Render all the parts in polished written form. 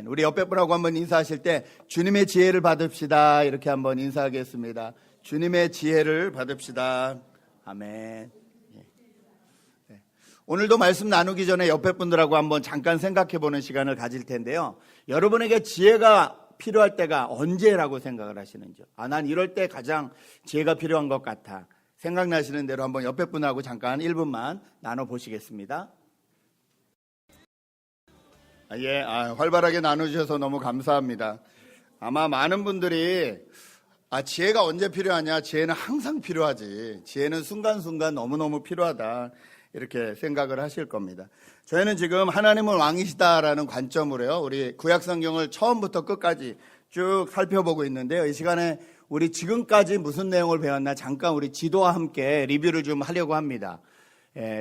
아멘. 우리 옆에 분하고 한번 인사하실 때 주님의 지혜를 받읍시다. 이렇게 한번 인사하겠습니다. 주님의 지혜를 받읍시다. 아멘. 네. 오늘도 말씀 나누기 전에 옆에 분들하고 한번 잠깐 생각해 보는 시간을 가질 텐데요. 여러분에게 지혜가 필요할 때가 언제라고 생각을 하시는지요? 난 이럴 때 가장 지혜가 필요한 것 같아. 생각나시는 대로 한번 옆에 분하고 잠깐 1분만 나눠보시겠습니다. 활발하게 나누셔서 너무 감사합니다. 아마 많은 분들이 지혜가 언제 필요하냐? 지혜는 항상 필요하지. 지혜는 순간순간 너무너무 필요하다. 이렇게 생각을 하실 겁니다. 저희는 지금 하나님은 왕이시다라는 관점으로요, 우리 구약성경을 처음부터 끝까지 쭉 살펴보고 있는데요. 이 시간에 우리 지금까지 무슨 내용을 배웠나 잠깐 우리 지도와 함께 리뷰를 좀 하려고 합니다.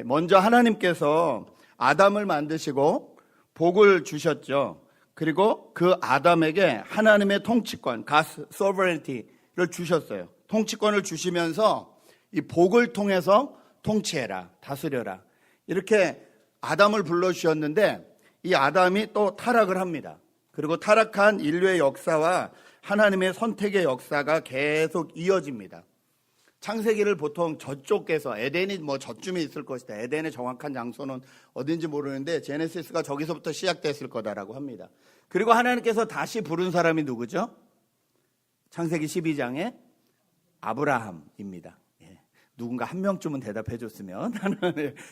먼저 하나님께서 아담을 만드시고 복을 주셨죠. 그리고 그 아담에게 하나님의 통치권, God's sovereignty를 주셨어요. 통치권을 주시면서 이 복을 통해서 통치해라, 다스려라. 이렇게 아담을 불러주셨는데 이 아담이 또 타락을 합니다. 그리고 타락한 인류의 역사와 하나님의 선택의 역사가 계속 이어집니다. 창세기를 보통 저쪽에서 에덴이 저쯤에 있을 것이다. 에덴의 정확한 장소는 어딘지 모르는데 제네시스가 저기서부터 시작됐을 거다라고 합니다. 그리고 하나님께서 다시 부른 사람이 누구죠? 창세기 12장에 아브라함입니다. 누군가 한 명쯤은 대답해 줬으면.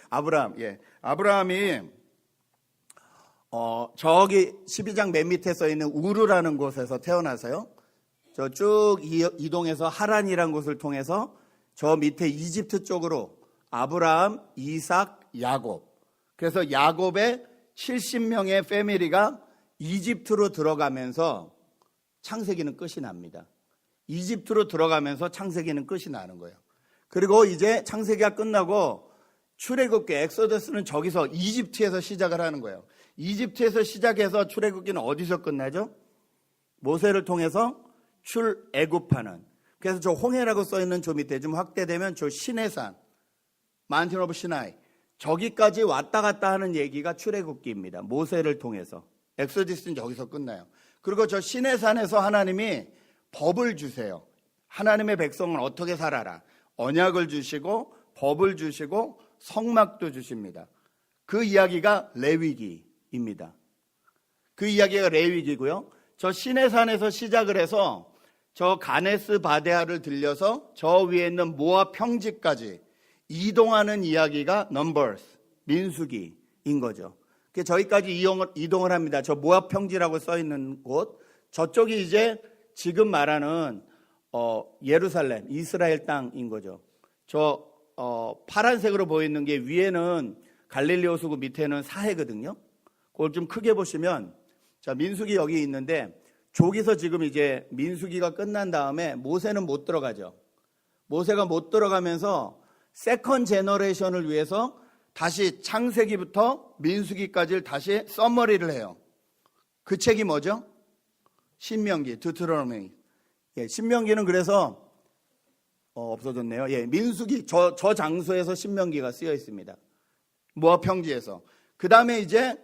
아브라함. 아브라함이 저기 12장 맨 밑에 써 있는 우르라는 곳에서 태어나서요. 저 쭉 이동해서 하란이라는 곳을 통해서 저 밑에 이집트 쪽으로 아브라함, 이삭, 야곱. 그래서 야곱의 70명의 패밀리가 이집트로 들어가면서 창세기는 끝이 납니다. 이집트로 들어가면서 창세기는 끝이 나는 거예요. 그리고 이제 창세기가 끝나고 출애굽기, 엑소더스는 저기서 이집트에서 시작을 하는 거예요. 이집트에서 시작해서 출애굽기는 어디서 끝나죠? 모세를 통해서 출애굽하는. 그래서 저 홍해라고 써있는 저 밑에 좀 확대되면 저 시내산, 마운틴 오브 시나이, 저기까지 왔다 갔다 하는 얘기가 출애굽기입니다. 모세를 통해서. 엑소더스는 저기서 끝나요. 그리고 저 시내산에서 하나님이 법을 주세요. 하나님의 백성은 어떻게 살아라. 언약을 주시고 법을 주시고 성막도 주십니다. 그 이야기가 레위기입니다. 그 이야기가 레위기고요. 저 시내산에서 시작을 해서 저 가네스 바데아를 들려서 저 위에 있는 모압 평지까지 이동하는 이야기가 넘버스, 민수기인 거죠. 저기까지 이동을 합니다. 저 모압 평지라고 써 있는 곳, 저쪽이 이제 지금 말하는 예루살렘, 이스라엘 땅인 거죠. 저 파란색으로 보이는 게 위에는 갈릴리 호수고 밑에는 사해거든요. 그걸 좀 크게 보시면, 자, 민수기 여기 있는데 저기서 지금 이제 민수기가 끝난 다음에 모세는 못 들어가죠. 모세가 못 들어가면서 세컨 제너레이션을 위해서 다시 창세기부터 민수기까지를 다시 서머리를 해요. 그 책이 뭐죠? 신명기, 드우테로노미. 신명기는 그래서 없어졌네요. 민수기 저 장소에서 신명기가 쓰여 있습니다. 모압 평지에서. 그 다음에 이제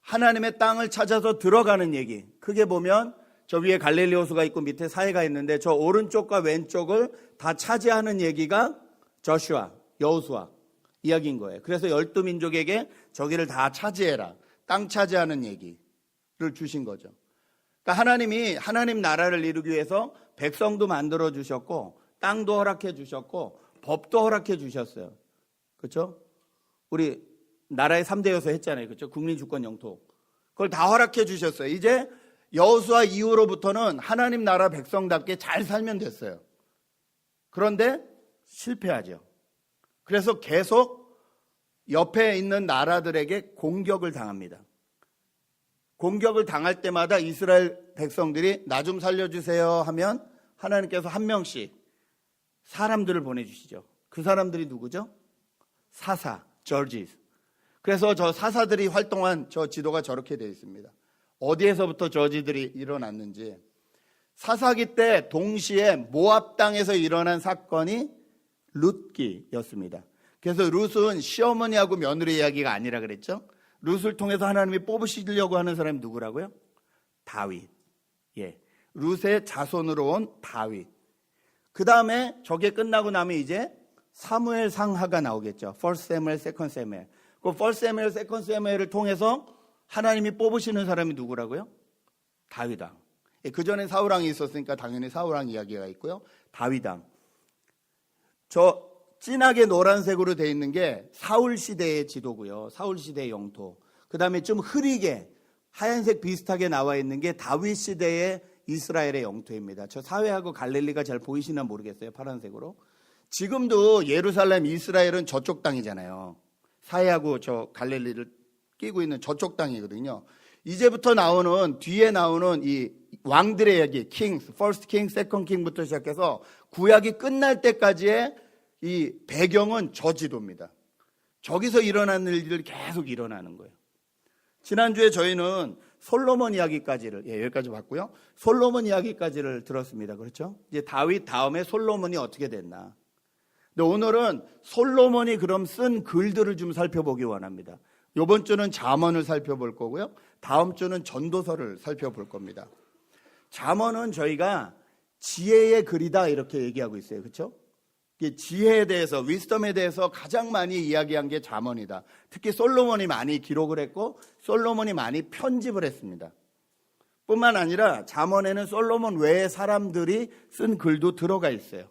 하나님의 땅을 찾아서 들어가는 얘기. 크게 보면 저 위에 갈릴리 호수가 있고 밑에 사해가 있는데 저 오른쪽과 왼쪽을 다 차지하는 얘기가 저슈아, 여호수아 이야기인 거예요. 그래서 12민족에게 저기를 다 차지해라. 땅 차지하는 얘기를 주신 거죠. 그러니까 하나님이 하나님 나라를 이루기 위해서 백성도 만들어 주셨고 땅도 허락해 주셨고 법도 허락해 주셨어요. 그렇죠? 우리 나라의 3대 요소 했잖아요. 그렇죠? 국민 주권 영토. 그걸 다 허락해 주셨어요. 이제 여호수아 이후로부터는 하나님 나라 백성답게 잘 살면 됐어요. 그런데 실패하죠. 그래서 계속 옆에 있는 나라들에게 공격을 당합니다. 공격을 당할 때마다 이스라엘 백성들이 나 좀 살려주세요 하면 하나님께서 한 명씩 사람들을 보내주시죠. 그 사람들이 누구죠? 사사, 저지스. 그래서 저 사사들이 활동한 저 지도가 저렇게 되어 있습니다. 어디에서부터 저지들이 일어났는지. 사사기 때 동시에 모압 땅에서 일어난 사건이 룻기였습니다. 그래서 룻은 시어머니하고 며느리 이야기가 아니라 그랬죠. 룻을 통해서 하나님이 뽑으시려고 하는 사람이 누구라고요? 다윗. 예. 룻의 자손으로 온 다윗. 그 다음에 저게 끝나고 나면 이제 사무엘 상하가 나오겠죠. First Samuel, Second Samuel. 그 First Samuel, Second Samuel을 통해서 하나님이 뽑으시는 사람이 누구라고요? 다윗왕. 그 전에 사울왕이 있었으니까 당연히 사울왕 이야기가 있고요. 다윗왕. 저 진하게 노란색으로 되어 있는 게 사울 시대의 지도고요. 사울 시대의 영토. 그 다음에 좀 흐리게 하얀색 비슷하게 나와 있는 게 다윗 시대의 이스라엘의 영토입니다. 저 사회하고 갈릴리가 잘 보이시나 모르겠어요. 파란색으로. 지금도 예루살렘, 이스라엘은 저쪽 땅이잖아요. 사해하고 저 갈릴리를 끼고 있는 저쪽 땅이거든요. 이제부터 나오는, 뒤에 나오는 이 왕들의 얘기, 킹스, 퍼스트 킹, 세컨드 킹부터 시작해서 구약이 끝날 때까지의 이 배경은 저 지도입니다. 저기서 일어나는 일들이 계속 일어나는 거예요. 지난주에 저희는 솔로몬 이야기까지를, 여기까지 봤고요. 솔로몬 이야기까지를 들었습니다. 그렇죠? 이제 다윗 다음에 솔로몬이 어떻게 됐나. 근데 오늘은 솔로몬이 그럼 쓴 글들을 좀 살펴보기 원합니다. 이번 주는 잠언을 살펴볼 거고요. 다음 주는 전도서를 살펴볼 겁니다. 잠언은 저희가 지혜의 글이다 이렇게 얘기하고 있어요. 그렇죠? 지혜에 대해서, 위스덤에 대해서 가장 많이 이야기한 게 잠언이다. 특히 솔로몬이 많이 기록을 했고 솔로몬이 많이 편집을 했습니다. 뿐만 아니라 잠언에는 솔로몬 외의 사람들이 쓴 글도 들어가 있어요.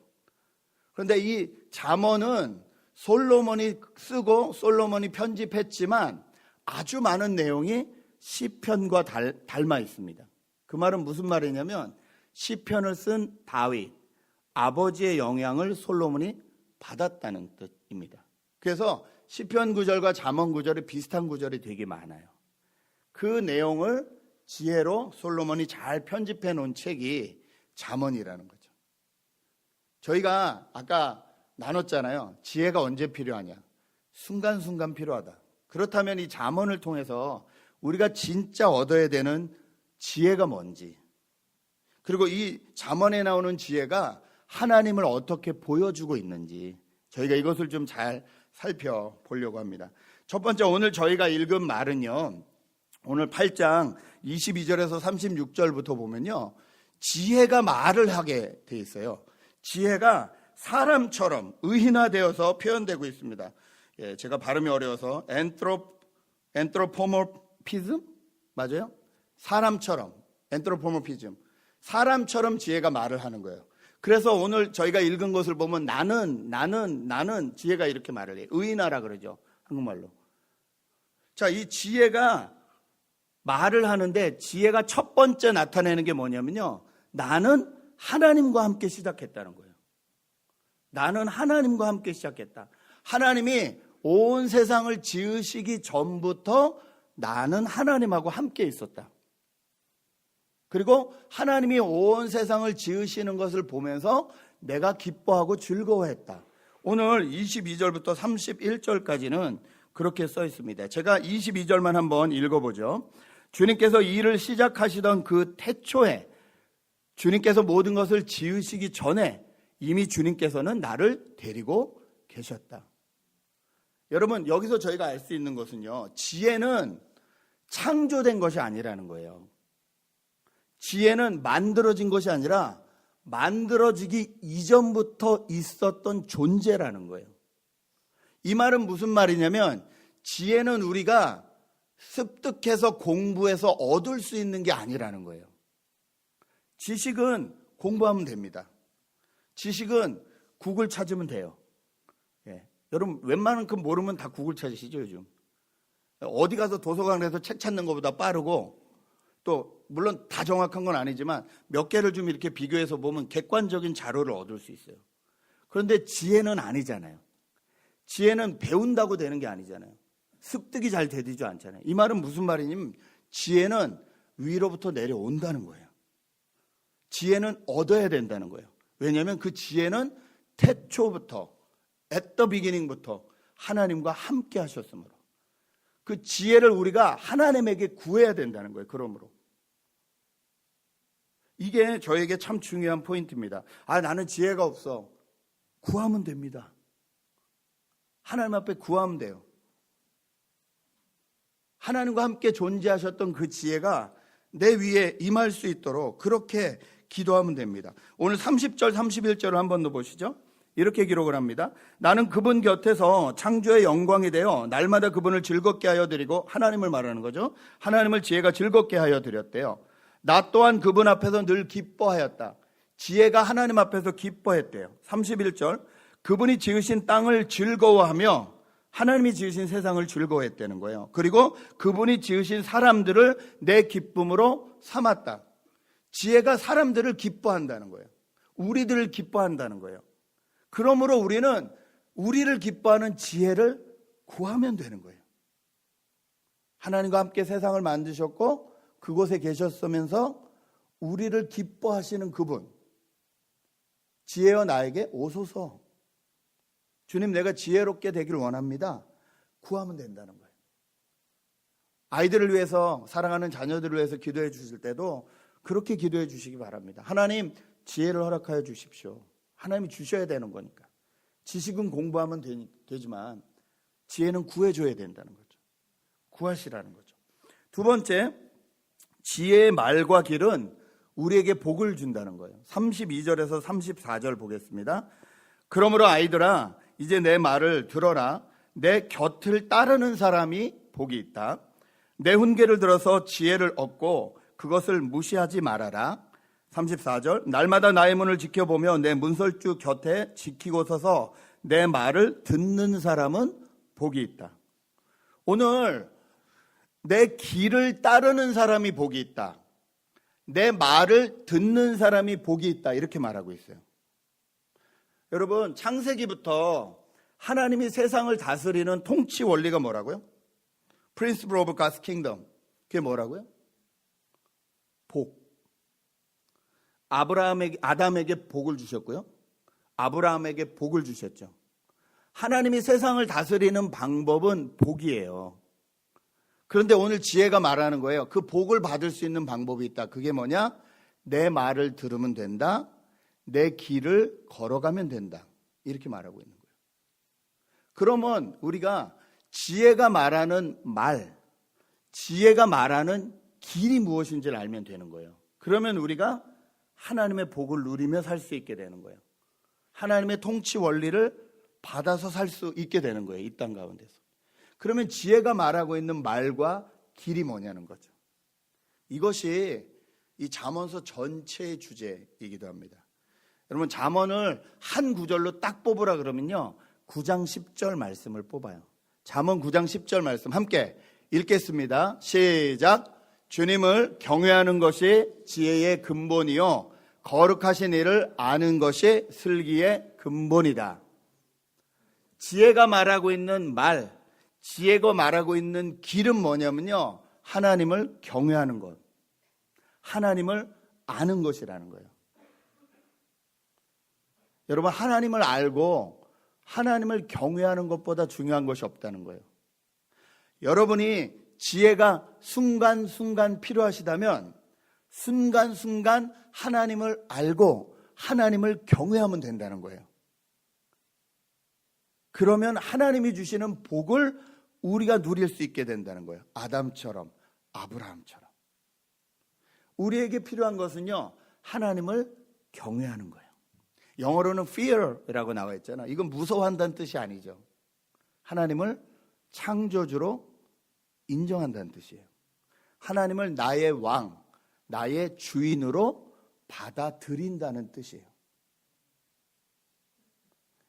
그런데 이 잠언은 솔로몬이 쓰고 솔로몬이 편집했지만 아주 많은 내용이 시편과 닮아 있습니다. 그 말은 무슨 말이냐면 시편을 쓴 다윗, 아버지의 영향을 솔로몬이 받았다는 뜻입니다. 그래서 시편 구절과 잠언 구절이 비슷한 구절이 되게 많아요. 그 내용을 지혜로 솔로몬이 잘 편집해 놓은 책이 잠언이라는 거죠. 저희가 아까 나눴잖아요. 지혜가 언제 필요하냐? 순간순간 필요하다. 그렇다면 이 잠언을 통해서 우리가 진짜 얻어야 되는 지혜가 뭔지, 그리고 이 잠언에 나오는 지혜가 하나님을 어떻게 보여주고 있는지 저희가 이것을 좀 잘 살펴보려고 합니다. 첫 번째, 오늘 저희가 읽은 말은요, 오늘 8장 22절에서 36절부터 보면요, 지혜가 말을 하게 돼 있어요. 지혜가 사람처럼 의인화되어서 표현되고 있습니다. 제가 발음이 어려워서 엔트로포모피즘 맞아요? 사람처럼, 엔트로포모피즘, 사람처럼 지혜가 말을 하는 거예요. 그래서 오늘 저희가 읽은 것을 보면 나는 지혜가 이렇게 말을 해요. 의인화라 그러죠, 한국말로. 자, 이 지혜가 말을 하는데 지혜가 첫 번째 나타내는 게 뭐냐면요, 나는 하나님과 함께 시작했다는 거예요. 나는 하나님과 함께 시작했다. 하나님이 온 세상을 지으시기 전부터 나는 하나님하고 함께 있었다. 그리고 하나님이 온 세상을 지으시는 것을 보면서 내가 기뻐하고 즐거워했다. 오늘 22절부터 31절까지는 그렇게 써 있습니다. 제가 22절만 한번 읽어보죠. 주님께서 일을 시작하시던 그 태초에, 주님께서 모든 것을 지으시기 전에 이미 주님께서는 나를 데리고 계셨다. 여러분, 여기서 저희가 알 수 있는 것은요, 지혜는 창조된 것이 아니라는 거예요. 지혜는 만들어진 것이 아니라 만들어지기 이전부터 있었던 존재라는 거예요. 이 말은 무슨 말이냐면 지혜는 우리가 습득해서 공부해서 얻을 수 있는 게 아니라는 거예요. 지식은 공부하면 됩니다. 지식은 구글 찾으면 돼요. 여러분, 웬만큼 모르면 다 구글 찾으시죠, 요즘. 어디 가서 도서관에서 책 찾는 것보다 빠르고, 또 물론 다 정확한 건 아니지만 몇 개를 좀 이렇게 비교해서 보면 객관적인 자료를 얻을 수 있어요. 그런데 지혜는 아니잖아요. 지혜는 배운다고 되는 게 아니잖아요. 습득이 잘 되지도 않잖아요. 이 말은 무슨 말이냐면 지혜는 위로부터 내려온다는 거예요. 지혜는 얻어야 된다는 거예요. 왜냐하면 그 지혜는 태초부터, at the beginning부터 하나님과 함께 하셨으므로 그 지혜를 우리가 하나님에게 구해야 된다는 거예요. 그러므로 이게 저에게 참 중요한 포인트입니다. 나는 지혜가 없어. 구하면 됩니다. 하나님 앞에 구하면 돼요. 하나님과 함께 존재하셨던 그 지혜가 내 위에 임할 수 있도록 그렇게 기도하면 됩니다. 오늘 30절 31절을 한 번 더 보시죠. 이렇게 기록을 합니다. 나는 그분 곁에서 창조의 영광이 되어 날마다 그분을 즐겁게 하여 드리고, 하나님을 말하는 거죠. 하나님을 지혜가 즐겁게 하여 드렸대요. 나 또한 그분 앞에서 늘 기뻐하였다. 지혜가 하나님 앞에서 기뻐했대요. 31절, 그분이 지으신 땅을 즐거워하며 하나님이 지으신 세상을 즐거워했다는 거예요. 그리고 그분이 지으신 사람들을 내 기쁨으로 삼았다. 지혜가 사람들을 기뻐한다는 거예요. 우리들을 기뻐한다는 거예요. 그러므로 우리는 우리를 기뻐하는 지혜를 구하면 되는 거예요. 하나님과 함께 세상을 만드셨고 그곳에 계셨으면서 우리를 기뻐하시는 그분, 지혜여 나에게 오소서. 주님, 내가 지혜롭게 되기를 원합니다. 구하면 된다는 거예요. 아이들을 위해서, 사랑하는 자녀들을 위해서 기도해 주실 때도 그렇게 기도해 주시기 바랍니다. 하나님, 지혜를 허락하여 주십시오. 하나님이 주셔야 되는 거니까. 지식은 공부하면 되지만 지혜는 구해줘야 된다는 거죠. 구하시라는 거죠. 두 번째, 지혜의 말과 길은 우리에게 복을 준다는 거예요. 32절에서 34절 보겠습니다. 그러므로 아이들아, 이제 내 말을 들어라. 내 곁을 따르는 사람이 복이 있다. 내 훈계를 들어서 지혜를 얻고 그것을 무시하지 말아라. 34절, 날마다 나의 문을 지켜보며 내 문설주 곁에 지키고 서서 내 말을 듣는 사람은 복이 있다. 오늘 내 길을 따르는 사람이 복이 있다. 내 말을 듣는 사람이 복이 있다. 이렇게 말하고 있어요. 여러분, 창세기부터 하나님이 세상을 다스리는 통치 원리가 뭐라고요? Principle of God's Kingdom. 그게 뭐라고요? 복. 아담에게 복을 주셨고요. 아브라함에게 복을 주셨죠. 하나님이 세상을 다스리는 방법은 복이에요. 그런데 오늘 지혜가 말하는 거예요. 그 복을 받을 수 있는 방법이 있다. 그게 뭐냐? 내 말을 들으면 된다. 내 길을 걸어가면 된다. 이렇게 말하고 있는 거예요. 그러면 우리가 지혜가 말하는 말, 지혜가 말하는 길이 무엇인지를 알면 되는 거예요. 그러면 우리가 하나님의 복을 누리며 살 수 있게 되는 거예요. 하나님의 통치 원리를 받아서 살 수 있게 되는 거예요. 이 땅 가운데서. 그러면 지혜가 말하고 있는 말과 길이 뭐냐는 거죠. 이것이 이 잠언서 전체의 주제이기도 합니다. 여러분, 잠언을 한 구절로 딱 뽑으라 그러면요, 9장 10절 말씀을 뽑아요. 잠언 9장 10절 말씀 함께 읽겠습니다. 시작. 주님을 경외하는 것이 지혜의 근본이요 거룩하신 이를 아는 것이 슬기의 근본이다. 지혜가 말하고 있는 말, 지혜가 말하고 있는 길은 뭐냐면요, 하나님을 경외하는 것, 하나님을 아는 것이라는 거예요. 여러분, 하나님을 알고 하나님을 경외하는 것보다 중요한 것이 없다는 거예요. 여러분이 지혜가 순간순간 필요하시다면 순간순간 하나님을 알고 하나님을 경외하면 된다는 거예요. 그러면 하나님이 주시는 복을 우리가 누릴 수 있게 된다는 거예요. 아담처럼, 아브라함처럼. 우리에게 필요한 것은요, 하나님을 경외하는 거예요. 영어로는 fear이라고 나와 있잖아요. 이건 무서워한다는 뜻이 아니죠. 하나님을 창조주로 인정한다는 뜻이에요. 하나님을 나의 왕, 나의 주인으로 받아들인다는 뜻이에요.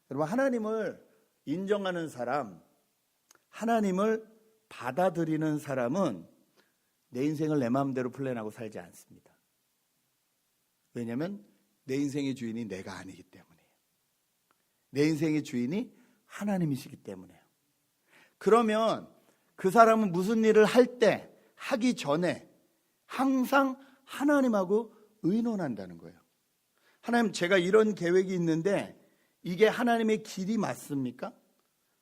여러분, 하나님을 인정하는 사람, 하나님을 받아들이는 사람은 내 인생을 내 마음대로 플랜하고 살지 않습니다. 왜냐하면 내 인생의 주인이 내가 아니기 때문이에요. 내 인생의 주인이 하나님이시기 때문에요. 그러면 그 사람은 무슨 일을 할 때, 하기 전에 항상 하나님하고 의논한다는 거예요. 하나님, 제가 이런 계획이 있는데 이게 하나님의 길이 맞습니까?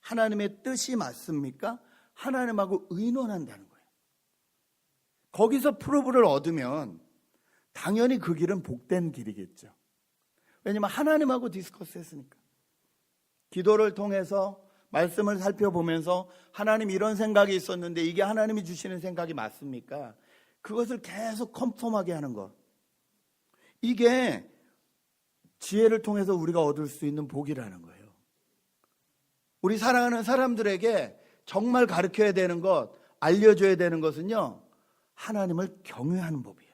하나님의 뜻이 맞습니까? 하나님하고 의논한다는 거예요. 거기서 프로브를 얻으면 당연히 그 길은 복된 길이겠죠. 왜냐하면 하나님하고 디스커스 했으니까. 기도를 통해서 말씀을 살펴보면서 하나님 이런 생각이 있었는데 이게 하나님이 주시는 생각이 맞습니까? 그것을 계속 컨펌하게 하는 것. 이게 지혜를 통해서 우리가 얻을 수 있는 복이라는 거예요. 우리 사랑하는 사람들에게 정말 가르쳐야 되는 것, 알려줘야 되는 것은요, 하나님을 경외하는 법이에요.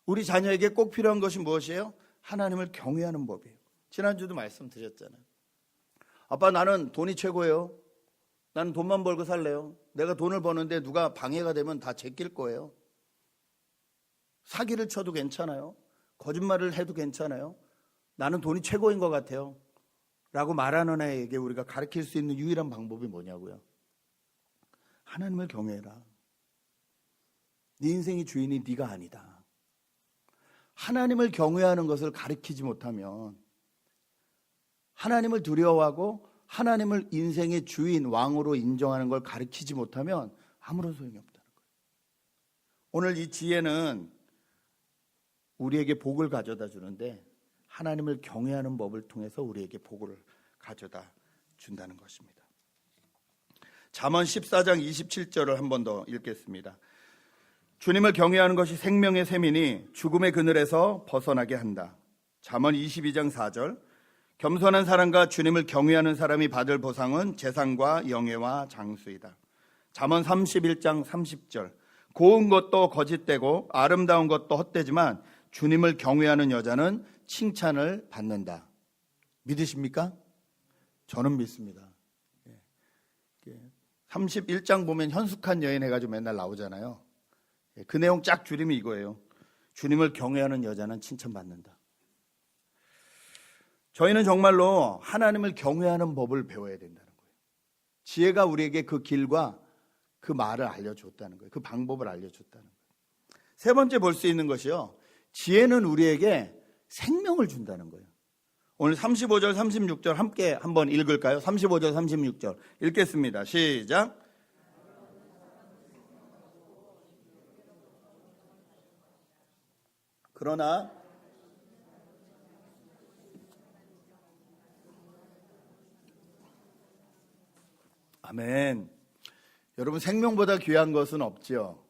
우리 자녀에게 꼭 필요한 것이 무엇이에요? 하나님을 경외하는 법이에요. 지난주도 말씀드렸잖아요. 아빠, 나는 돈이 최고예요. 나는 돈만 벌고 살래요. 내가 돈을 버는데 누가 방해가 되면 다 제낄 거예요. 사기를 쳐도 괜찮아요. 거짓말을 해도 괜찮아요. 나는 돈이 최고인 것 같아요. 라고 말하는 애에게 우리가 가르칠 수 있는 유일한 방법이 뭐냐고요? 하나님을 경외해라. 네 인생의 주인이 네가 아니다. 하나님을 경외하는 것을 가르치지 못하면, 하나님을 두려워하고 하나님을 인생의 주인, 왕으로 인정하는 걸 가르치지 못하면 아무런 소용이 없다는 거예요. 오늘 이 지혜는 우리에게 복을 가져다 주는데, 하나님을 경외하는 법을 통해서 우리에게 복을 가져다 준다는 것입니다. 잠언 14장 27절을 한 번 더 읽겠습니다. 주님을 경외하는 것이 생명의 샘이니 죽음의 그늘에서 벗어나게 한다. 잠언 22장 4절. 겸손한 사람과 주님을 경외하는 사람이 받을 보상은 재산과 영예와 장수이다. 잠언 31장 30절. 고운 것도 거짓되고 아름다운 것도 헛되지만 주님을 경외하는 여자는 칭찬을 받는다. 믿으십니까? 저는 믿습니다. 31장 보면 현숙한 여인 해가지고 맨날 나오잖아요. 그 내용 쫙 줄이면 이거예요. 주님을 경외하는 여자는 칭찬받는다. 저희는 정말로 하나님을 경외하는 법을 배워야 된다는 거예요. 지혜가 우리에게 그 길과 그 말을 알려줬다는 거예요. 그 방법을 알려줬다는 거예요. 세 번째 볼 수 있는 것이요, 지혜는 우리에게 생명을 준다는 거예요. 오늘 35절 36절 함께 한번 읽을까요? 35절 36절 읽겠습니다. 시작. 그러나 아멘. 여러분, 생명보다 귀한 것은 없죠.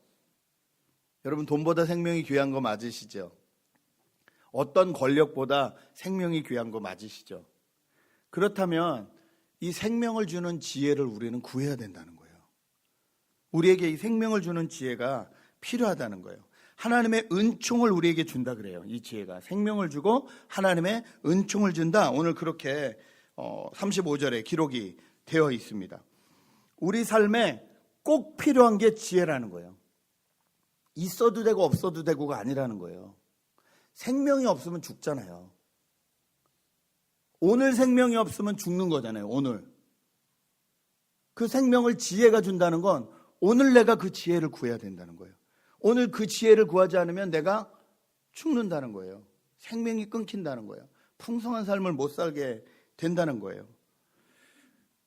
여러분, 돈보다 생명이 귀한 거 맞으시죠? 어떤 권력보다 생명이 귀한 거 맞으시죠? 그렇다면 이 생명을 주는 지혜를 우리는 구해야 된다는 거예요. 우리에게 이 생명을 주는 지혜가 필요하다는 거예요. 하나님의 은총을 우리에게 준다 그래요. 이 지혜가 생명을 주고 하나님의 은총을 준다. 오늘 그렇게 35절에 기록이 되어 있습니다. 우리 삶에 꼭 필요한 게 지혜라는 거예요. 있어도 되고 없어도 되고가 아니라는 거예요. 생명이 없으면 죽잖아요. 오늘 생명이 없으면 죽는 거잖아요. 오늘. 그 생명을 지혜가 준다는 건 오늘 내가 그 지혜를 구해야 된다는 거예요. 오늘 그 지혜를 구하지 않으면 내가 죽는다는 거예요. 생명이 끊긴다는 거예요. 풍성한 삶을 못 살게 된다는 거예요.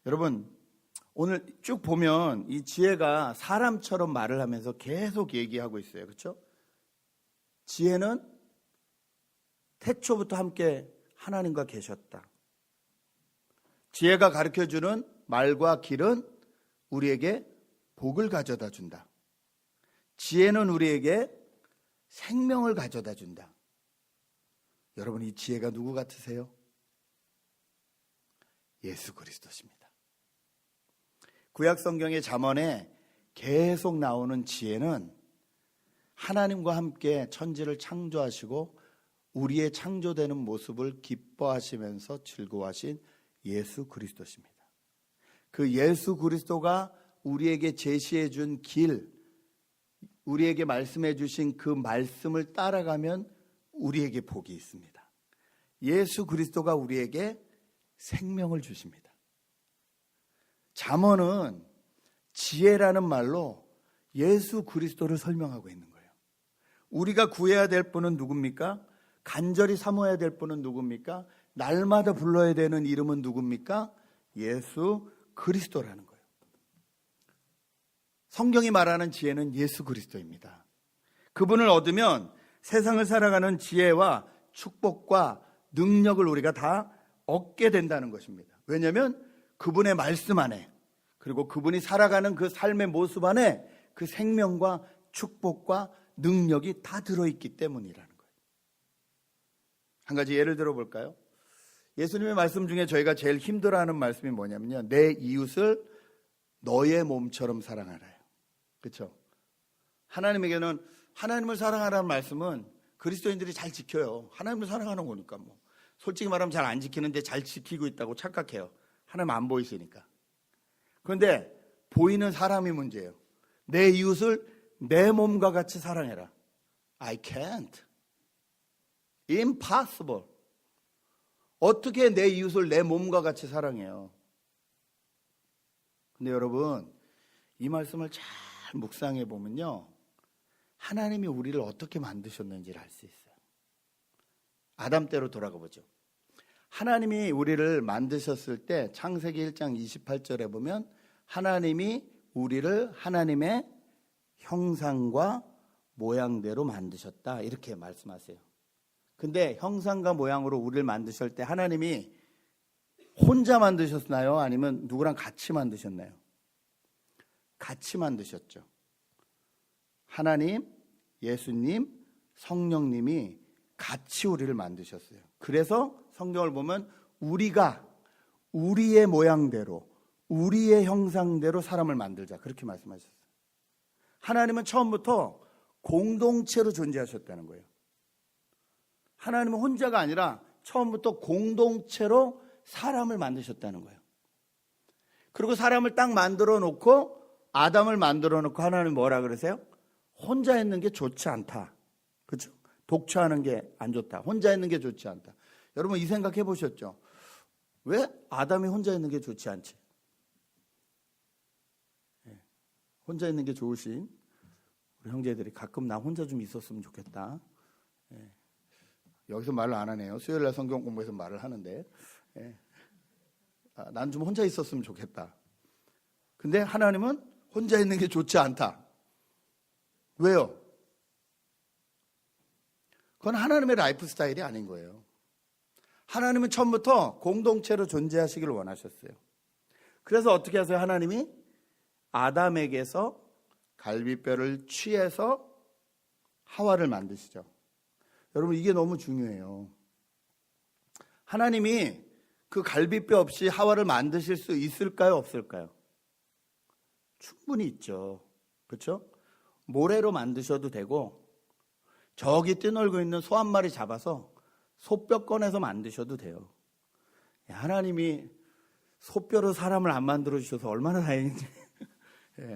여러분, 오늘 쭉 보면 이 지혜가 사람처럼 말을 하면서 계속 얘기하고 있어요. 그렇죠? 지혜는 태초부터 함께 하나님과 계셨다. 지혜가 가르쳐주는 말과 길은 우리에게 복을 가져다 준다. 지혜는 우리에게 생명을 가져다 준다. 여러분, 이 지혜가 누구 같으세요? 예수 그리스도십니다. 구약 성경의 잠언에 계속 나오는 지혜는 하나님과 함께 천지를 창조하시고 우리의 창조되는 모습을 기뻐하시면서 즐거워하신 예수 그리스도십니다. 그 예수 그리스도가 우리에게 제시해 준 길, 우리에게 말씀해 주신 그 말씀을 따라가면 우리에게 복이 있습니다. 예수 그리스도가 우리에게 생명을 주십니다. 잠언은 지혜라는 말로 예수 그리스도를 설명하고 있는 거예요. 우리가 구해야 될 분은 누굽니까? 간절히 사모해야 될 분은 누굽니까? 날마다 불러야 되는 이름은 누굽니까? 예수 그리스도라는 거예요. 성경이 말하는 지혜는 예수 그리스도입니다. 그분을 얻으면 세상을 살아가는 지혜와 축복과 능력을 우리가 다 얻게 된다는 것입니다. 왜냐하면 그분의 말씀 안에, 그리고 그분이 살아가는 그 삶의 모습 안에 그 생명과 축복과 능력이 다 들어있기 때문이라는 거예요. 한 가지 예를 들어 볼까요? 예수님의 말씀 중에 저희가 제일 힘들어하는 말씀이 뭐냐면요, 내 이웃을 너의 몸처럼 사랑하라요. 그렇죠? 하나님에게는 하나님을 사랑하라는 말씀은 그리스도인들이 잘 지켜요. 하나님을 사랑하는 거니까 뭐. 솔직히 말하면 잘 안 지키는데 잘 지키고 있다고 착각해요. 하나님 안 보이시니까. 그런데 보이는 사람이 문제예요. 내 이웃을 내 몸과 같이 사랑해라. I can't. Impossible. 어떻게 내 이웃을 내 몸과 같이 사랑해요? 근데 여러분, 이 말씀을 잘 묵상해 보면요, 하나님이 우리를 어떻게 만드셨는지를 알 수 있어요. 아담 때로 돌아가 보죠. 하나님이 우리를 만드셨을 때 창세기 1장 28절에 보면 하나님이 우리를 하나님의 형상과 모양대로 만드셨다, 이렇게 말씀하세요. 근데 형상과 모양으로 우리를 만드실 때 하나님이 혼자 만드셨나요? 아니면 누구랑 같이 만드셨나요? 같이 만드셨죠. 하나님, 예수님, 성령님이 같이 우리를 만드셨어요. 그래서 성경을 보면 우리가 우리의 모양대로, 우리의 형상대로 사람을 만들자, 그렇게 말씀하셨어요. 하나님은 처음부터 공동체로 존재하셨다는 거예요. 하나님은 혼자가 아니라 처음부터 공동체로 사람을 만드셨다는 거예요. 그리고 사람을 딱 만들어 놓고, 아담을 만들어 놓고 하나님은 뭐라 그러세요? 혼자 있는 게 좋지 않다. 그렇죠? 독처하는 게 안 좋다. 혼자 있는 게 좋지 않다. 여러분, 이 생각해 보셨죠? 왜 아담이 혼자 있는 게 좋지 않지? 혼자 있는 게 좋으신 우리 형제들이 가끔 나 혼자 좀 있었으면 좋겠다. 여기서 말을 안 하네요. 수요일날 성경 공부에서 말을 하는데, 난 좀 혼자 있었으면 좋겠다. 근데 하나님은 혼자 있는 게 좋지 않다. 왜요? 그건 하나님의 라이프 스타일이 아닌 거예요. 하나님은 처음부터 공동체로 존재하시기를 원하셨어요. 그래서 어떻게 하세요? 하나님이 아담에게서 갈비뼈를 취해서 하와를 만드시죠. 여러분, 이게 너무 중요해요. 하나님이 그 갈비뼈 없이 하와를 만드실 수 있을까요? 없을까요? 충분히 있죠. 그렇죠? 모래로 만드셔도 되고, 저기 뛰놀고 있는 소 한 마리 잡아서 소뼈 꺼내서 만드셔도 돼요. 하나님이 소뼈로 사람을 안 만들어 주셔서 얼마나 다행인지.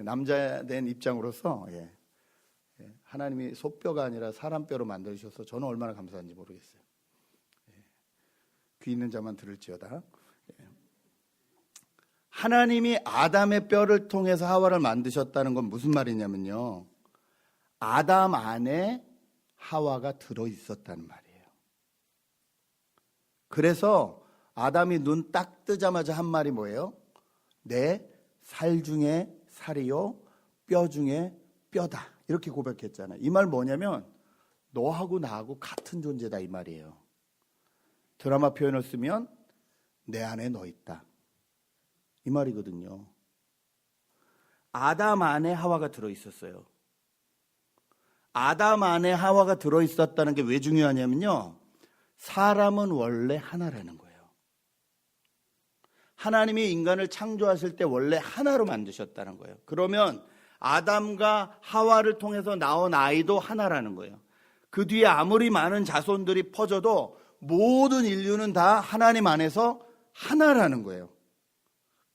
남자 된 입장으로서 하나님이 소뼈가 아니라 사람뼈로 만들어 주셔서 저는 얼마나 감사한지 모르겠어요. 귀 있는 자만 들을지어다. 하나님이 아담의 뼈를 통해서 하와를 만드셨다는 건 무슨 말이냐면요, 아담 안에 하와가 들어있었다는 말이에요. 그래서 아담이 눈 딱 뜨자마자 한 말이 뭐예요? 내 살 중에 살이요, 뼈 중에 뼈다, 이렇게 고백했잖아요. 이 말 뭐냐면 너하고 나하고 같은 존재다, 이 말이에요. 드라마 표현을 쓰면 내 안에 너 있다, 이 말이거든요. 아담 안에 하와가 들어있었어요. 아담 안에 하와가 들어있었다는 게 왜 중요하냐면요, 사람은 원래 하나라는 거예요. 하나님이 인간을 창조하실 때 원래 하나로 만드셨다는 거예요. 그러면 아담과 하와를 통해서 나온 아이도 하나라는 거예요. 그 뒤에 아무리 많은 자손들이 퍼져도 모든 인류는 다 하나님 안에서 하나라는 거예요.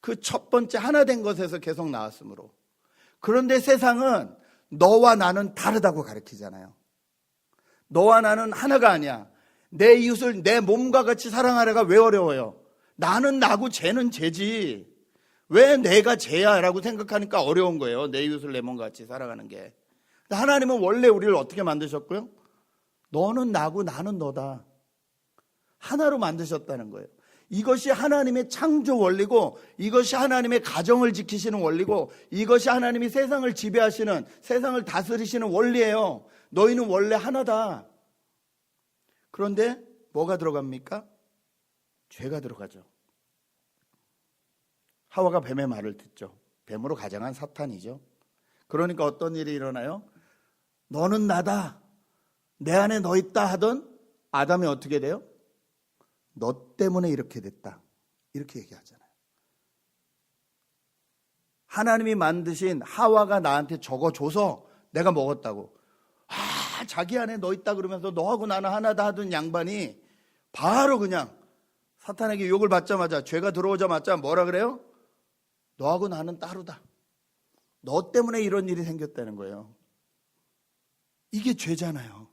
그 첫 번째 하나 된 것에서 계속 나왔으므로. 그런데 세상은 너와 나는 다르다고 가르치잖아요. 너와 나는 하나가 아니야. 내 이웃을 내 몸과 같이 사랑하려가 왜 어려워요? 나는 나고 쟤는 쟤지. 왜 내가 쟤야? 라고 생각하니까 어려운 거예요. 내 이웃을 내 몸과 같이 사랑하는 게. 하나님은 원래 우리를 어떻게 만드셨고요? 너는 나고 나는 너다. 하나로 만드셨다는 거예요. 이것이 하나님의 창조 원리고, 이것이 하나님의 가정을 지키시는 원리고, 이것이 하나님이 세상을 지배하시는, 세상을 다스리시는 원리예요. 너희는 원래 하나다. 그런데 뭐가 들어갑니까? 죄가 들어가죠. 하와가 뱀의 말을 듣죠. 뱀으로 가장한 사탄이죠. 그러니까 어떤 일이 일어나요? 너는 나다, 내 안에 너 있다 하던 아담이 어떻게 돼요? 너 때문에 이렇게 됐다, 이렇게 얘기하잖아요. 하나님이 만드신 하와가 나한테 적어줘서 내가 먹었다고. 자기 안에 너 있다 그러면서 너하고 나는 하나다 하던 양반이 바로 그냥 사탄에게 욕을 받자마자, 죄가 들어오자마자 뭐라 그래요? 너하고 나는 따로다, 너 때문에 이런 일이 생겼다는 거예요. 이게 죄잖아요.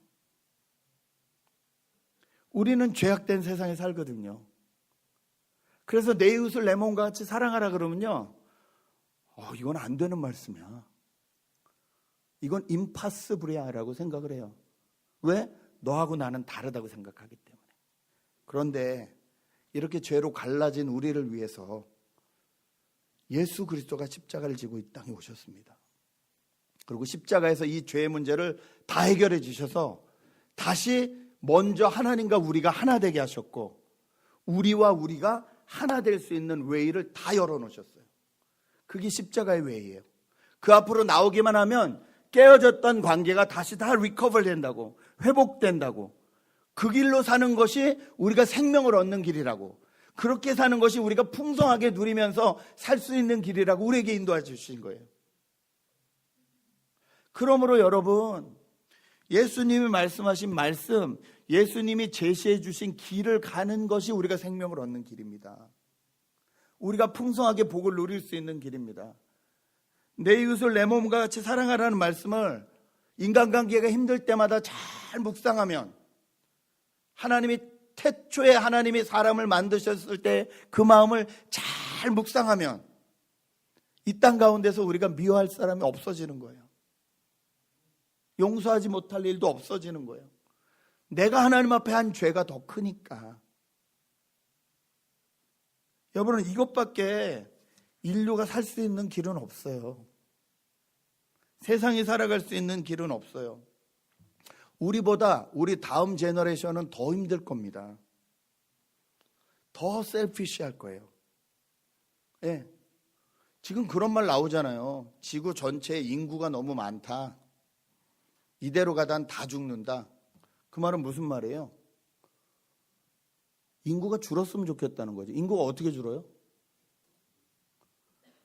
우리는 죄악된 세상에 살거든요. 그래서 내 이웃을 내 몸과 같이 사랑하라 그러면요, 이건 안 되는 말씀이야. 이건 임파서블이야라고 생각을 해요. 왜? 너하고 나는 다르다고 생각하기 때문에. 그런데 이렇게 죄로 갈라진 우리를 위해서 예수 그리스도가 십자가를 지고 이 땅에 오셨습니다. 그리고 십자가에서 이 죄의 문제를 다 해결해 주셔서 다시 먼저 하나님과 우리가 하나 되게 하셨고, 우리와 우리가 하나 될 수 있는 웨이를 다 열어놓으셨어요. 그게 십자가의 웨이예요. 그 앞으로 나오기만 하면 깨어졌던 관계가 다시 다 리커버 된다고, 회복된다고. 그 길로 사는 것이 우리가 생명을 얻는 길이라고, 그렇게 사는 것이 우리가 풍성하게 누리면서 살 수 있는 길이라고 우리에게 인도해 주신 거예요. 그러므로 여러분, 예수님이 말씀하신 말씀, 예수님이 제시해 주신 길을 가는 것이 우리가 생명을 얻는 길입니다. 우리가 풍성하게 복을 누릴 수 있는 길입니다. 내 이웃을 내 몸과 같이 사랑하라는 말씀을 인간관계가 힘들 때마다 잘 묵상하면, 하나님이 태초에 하나님이 사람을 만드셨을 때 그 마음을 잘 묵상하면 이 땅 가운데서 우리가 미워할 사람이 없어지는 거예요. 용서하지 못할 일도 없어지는 거예요. 내가 하나님 앞에 한 죄가 더 크니까. 여러분은 이것밖에 인류가 살 수 있는 길은 없어요. 세상이 살아갈 수 있는 길은 없어요. 우리보다 우리 다음 제너레이션은 더 힘들 겁니다. 더 셀피시할 거예요. 예. 지금 그런 말 나오잖아요. 지구 전체에 인구가 너무 많다, 이대로 가다 다 죽는다. 그 말은 무슨 말이에요? 인구가 줄었으면 좋겠다는 거죠. 인구가 어떻게 줄어요?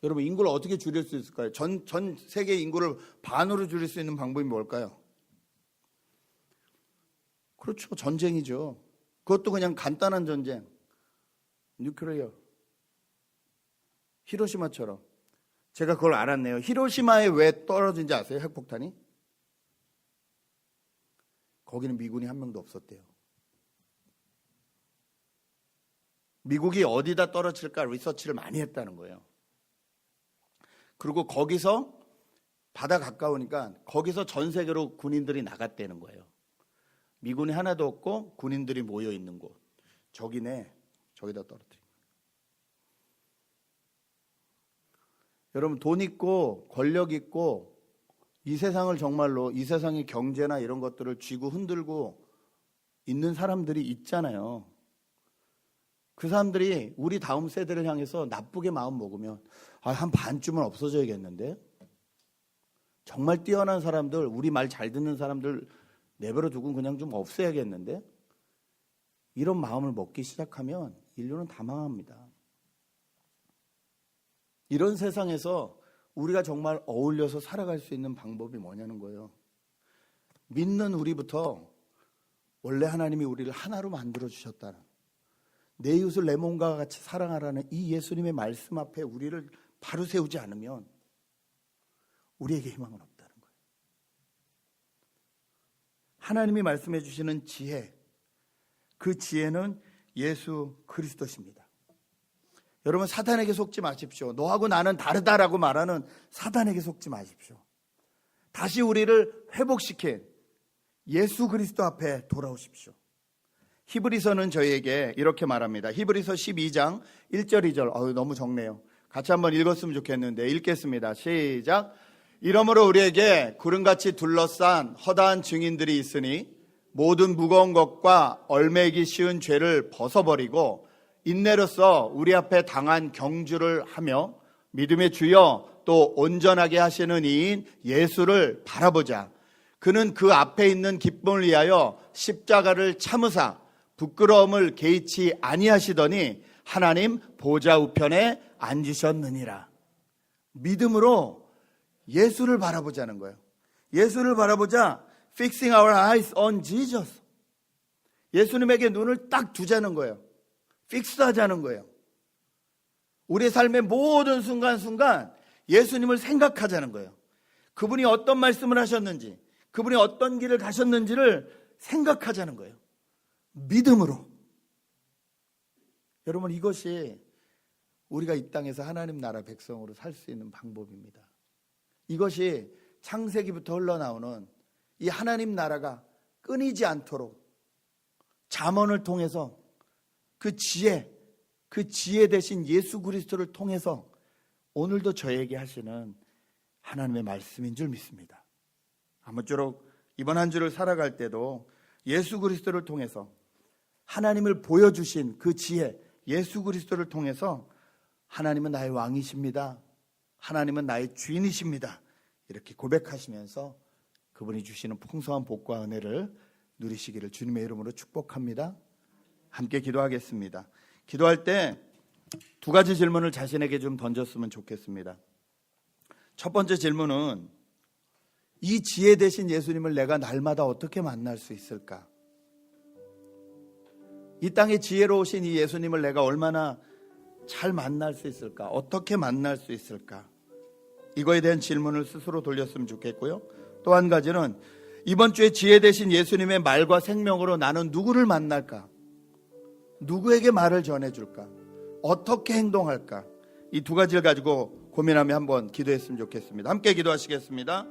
여러분, 인구를 어떻게 줄일 수 있을까요? 전 세계 인구를 반으로 줄일 수 있는 방법이 뭘까요? 그렇죠. 전쟁이죠. 그것도 그냥 간단한 전쟁. 뉴클리어. 히로시마처럼. 제가 그걸 알았네요. 히로시마에 왜 떨어진지 아세요? 핵폭탄이? 거기는 미군이 한 명도 없었대요. 미국이 어디다 떨어질까 리서치를 많이 했다는 거예요. 그리고 거기서 바다 가까우니까 거기서 전 세계로 군인들이 나갔다는 거예요. 미군이 하나도 없고 군인들이 모여 있는 곳. 저기네, 저기다 떨어뜨린 거예요. 여러분, 돈 있고 권력 있고 이 세상을 정말로, 이 세상의 경제나 이런 것들을 쥐고 흔들고 있는 사람들이 있잖아요. 그 사람들이 우리 다음 세대를 향해서 나쁘게 마음 먹으면 한 반쯤은 없어져야겠는데, 정말 뛰어난 사람들, 우리 말 잘 듣는 사람들 내버려 두고 그냥 좀 없애야겠는데, 이런 마음을 먹기 시작하면 인류는 다 망합니다. 이런 세상에서 우리가 정말 어울려서 살아갈 수 있는 방법이 뭐냐는 거예요. 믿는 우리부터 원래 하나님이 우리를 하나로 만들어 주셨다는, 내 이웃을 내 몸과 같이 사랑하라는 이 예수님의 말씀 앞에 우리를 바로 세우지 않으면 우리에게 희망은 없다는 거예요. 하나님이 말씀해 주시는 지혜, 그 지혜는 예수 그리스도십니다. 여러분, 사단에게 속지 마십시오. 너하고 나는 다르다라고 말하는 사단에게 속지 마십시오. 다시 우리를 회복시킨 예수 그리스도 앞에 돌아오십시오. 히브리서는 저희에게 이렇게 말합니다. 히브리서 12장 1절 2절. 너무 적네요. 같이 한번 읽었으면 좋겠는데 읽겠습니다. 시작. 이러므로 우리에게 구름같이 둘러싼 허다한 증인들이 있으니 모든 무거운 것과 얽매이기 쉬운 죄를 벗어버리고 인내로써 우리 앞에 당한 경주를 하며 믿음의 주여 또 온전하게 하시는 이인 예수를 바라보자. 그는 그 앞에 있는 기쁨을 위하여 십자가를 참으사 부끄러움을 개의치 아니하시더니 하나님 보좌 우편에 앉으셨느니라. 믿음으로 예수를 바라보자는 거예요. 예수를 바라보자. Fixing our eyes on Jesus. 예수님에게 눈을 딱 두자는 거예요. 픽스하자는 거예요. 우리 삶의 모든 순간순간 예수님을 생각하자는 거예요. 그분이 어떤 말씀을 하셨는지, 그분이 어떤 길을 가셨는지를 생각하자는 거예요. 믿음으로. 여러분, 이것이 우리가 이 땅에서 하나님 나라 백성으로 살 수 있는 방법입니다. 이것이 창세기부터 흘러나오는 이 하나님 나라가 끊이지 않도록 잠언을 통해서 그 지혜 대신 예수 그리스도를 통해서 오늘도 저에게 하시는 하나님의 말씀인 줄 믿습니다. 아무쪼록 이번 한 주를 살아갈 때도 예수 그리스도를 통해서 하나님을 보여주신 그 지혜, 예수 그리스도를 통해서 하나님은 나의 왕이십니다. 하나님은 나의 주인이십니다. 이렇게 고백하시면서 그분이 주시는 풍성한 복과 은혜를 누리시기를 주님의 이름으로 축복합니다. 함께 기도하겠습니다. 기도할 때 두 가지 질문을 자신에게 좀 던졌으면 좋겠습니다. 첫 번째 질문은 이 지혜 되신 예수님을 내가 날마다 어떻게 만날 수 있을까? 이 땅에 지혜로우신 이 예수님을 내가 얼마나 잘 만날 수 있을까? 어떻게 만날 수 있을까? 이거에 대한 질문을 스스로 돌렸으면 좋겠고요. 또 한 가지는 이번 주에 지혜 되신 예수님의 말과 생명으로 나는 누구를 만날까? 누구에게 말을 전해줄까? 어떻게 행동할까? 이 두 가지를 가지고 고민하며 한번 기도했으면 좋겠습니다. 함께 기도하시겠습니다.